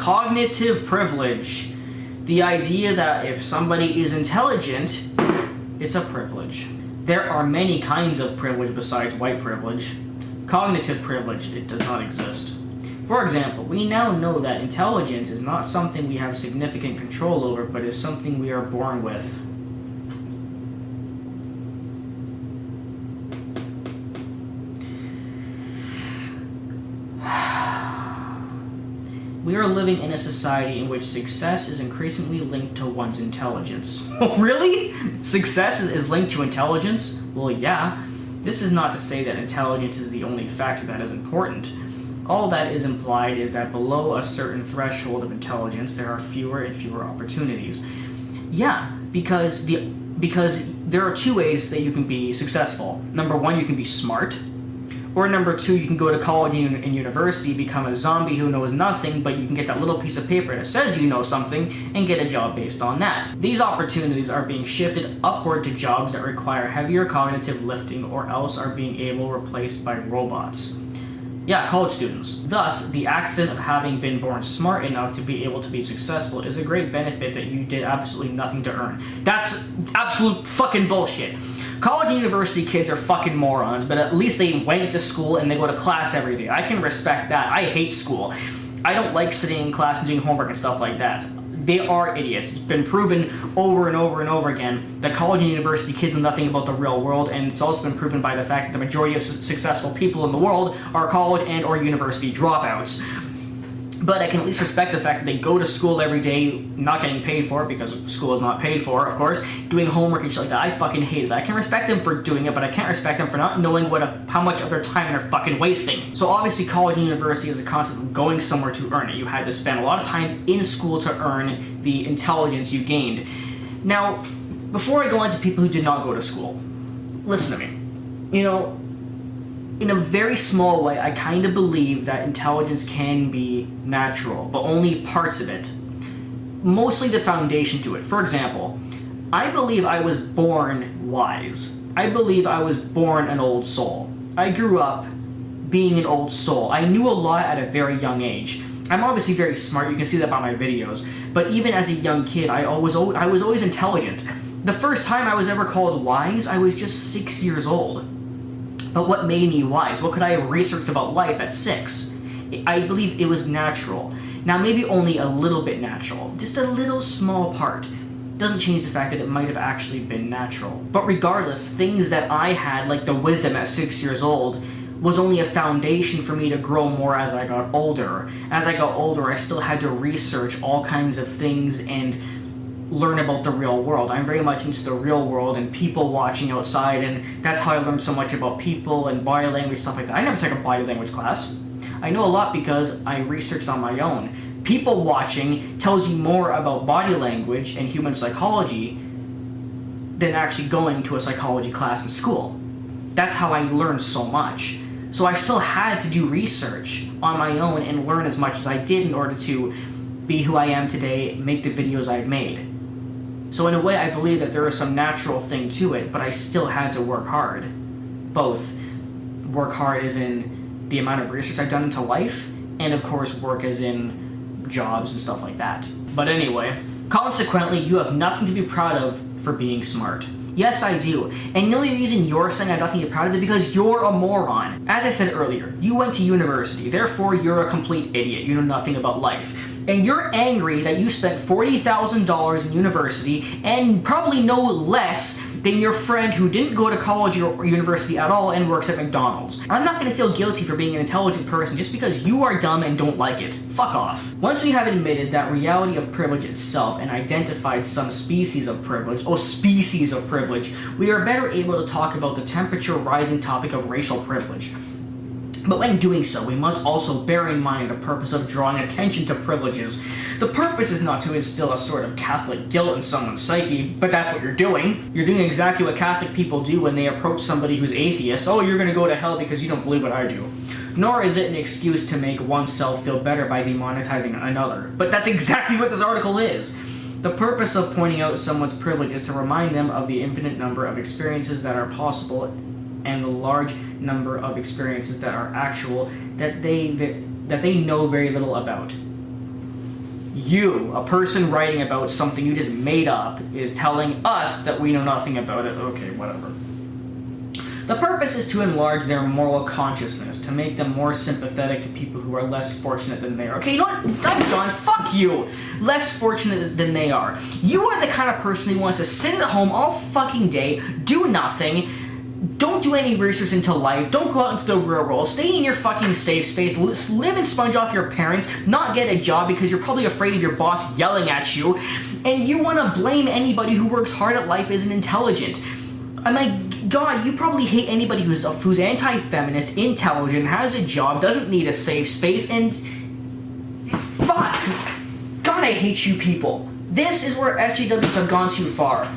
cognitive privilege. The idea that if somebody is intelligent, it's a privilege. There are many kinds of privilege besides white privilege. Cognitive privilege, it does not exist. For example, we now know that intelligence is not something we have significant control over, but is something we are born with. We are living in a society in which success is increasingly linked to one's intelligence. Oh, really? Success is linked to intelligence? Well, yeah. This is not to say that intelligence is the only factor that is important. All that is implied is that below a certain threshold of intelligence, there are fewer and fewer opportunities. Yeah, because there are two ways that you can be successful. Number one, you can be smart. Or number two, you can go to college and university, become a zombie who knows nothing, but you can get that little piece of paper that says you know something and get a job based on that. These opportunities are being shifted upward to jobs that require heavier cognitive lifting or else are being replaced by robots. Yeah, college students. Thus, the accident of having been born smart enough to be able to be successful is a great benefit that you did absolutely nothing to earn. That's absolute fucking bullshit. College and university kids are fucking morons, but at least they went to school and they go to class every day. I can respect that. I hate school. I don't like sitting in class and doing homework and stuff like that. They are idiots. It's been proven over and over and over again that college and university kids know nothing about the real world, and it's also been proven by the fact that the majority of successful people in the world are college and or university dropouts. But I can at least respect the fact that they go to school every day, not getting paid for it, because school is not paid for, of course, doing homework and shit like that. I fucking hate that. I can respect them for doing it, but I can't respect them for not knowing how much of their time they're fucking wasting. So obviously college and university is a concept of going somewhere to earn it. You had to spend a lot of time in school to earn the intelligence you gained. Now, before I go on to people who did not go to school, listen to me. You know, in a very small way, I kind of believe that intelligence can be natural, but only parts of it. Mostly the foundation to it. For example, I believe I was born wise. I believe I was born an old soul. I grew up being an old soul. I knew a lot at a very young age. I'm obviously very smart, you can see that by my videos, but even as a young kid, I was always intelligent. The first time I was ever called wise, I was just 6 years old. But what made me wise? What could I have researched about life at 6? I believe it was natural. Now, maybe only a little bit natural. Just a little small part. Doesn't change the fact that it might have actually been natural. But regardless, things that I had, like the wisdom at 6 years old, was only a foundation for me to grow more as I got older. As I got older, I still had to research all kinds of things and learn about the real world. I'm very much into the real world and people watching outside, and that's how I learned so much about people and body language, stuff like that. I never took a body language class. I know a lot because I researched on my own. People watching tells you more about body language and human psychology than actually going to a psychology class in school. That's how I learned so much. So I still had to do research on my own and learn as much as I did in order to be who I am today, make the videos I've made. So in a way, I believe that there is some natural thing to it, but I still had to work hard. Both. Work hard as in the amount of research I've done into life, and of course work as in jobs and stuff like that. But anyway, consequently, you have nothing to be proud of for being smart. Yes, I do. And the only reason you're saying I have nothing to be proud of is because you're a moron. As I said earlier, you went to university, therefore you're a complete idiot. You know nothing about life. And you're angry that you spent $40,000 in university and probably know less than your friend who didn't go to college or university at all and works at McDonald's. I'm not gonna feel guilty for being an intelligent person just because you are dumb and don't like it. Fuck off. Once we have admitted that reality of privilege itself and identified some species of privilege, we are better able to talk about the temperature rising topic of racial privilege. But when doing so, we must also bear in mind the purpose of drawing attention to privileges. The purpose is not to instill a sort of Catholic guilt in someone's psyche, but that's what you're doing. You're doing exactly what Catholic people do when they approach somebody who's atheist. Oh, you're gonna go to hell because you don't believe what I do. Nor is it an excuse to make oneself feel better by demonetizing another. But that's exactly what this article is. The purpose of pointing out someone's privilege is to remind them of the infinite number of experiences that are possible and the large number of experiences that are actual that they know very little about. You, a person writing about something you just made up, is telling us that we know nothing about it. Okay, whatever. The purpose is to enlarge their moral consciousness, to make them more sympathetic to people who are less fortunate than they are. Okay, you know what? I'm done. Fuck you! Less fortunate than they are. You are the kind of person who wants to sit at home all fucking day, do nothing, don't do any research into life, don't go out into the real world, stay in your fucking safe space, live and sponge off your parents, not get a job because you're probably afraid of your boss yelling at you, and you want to blame anybody who works hard at life as intelligent. I'm like, God, you probably hate anybody who's anti-feminist, intelligent, has a job, doesn't need a safe space, and fuck! God, I hate you people. This is where SJWs have gone too far.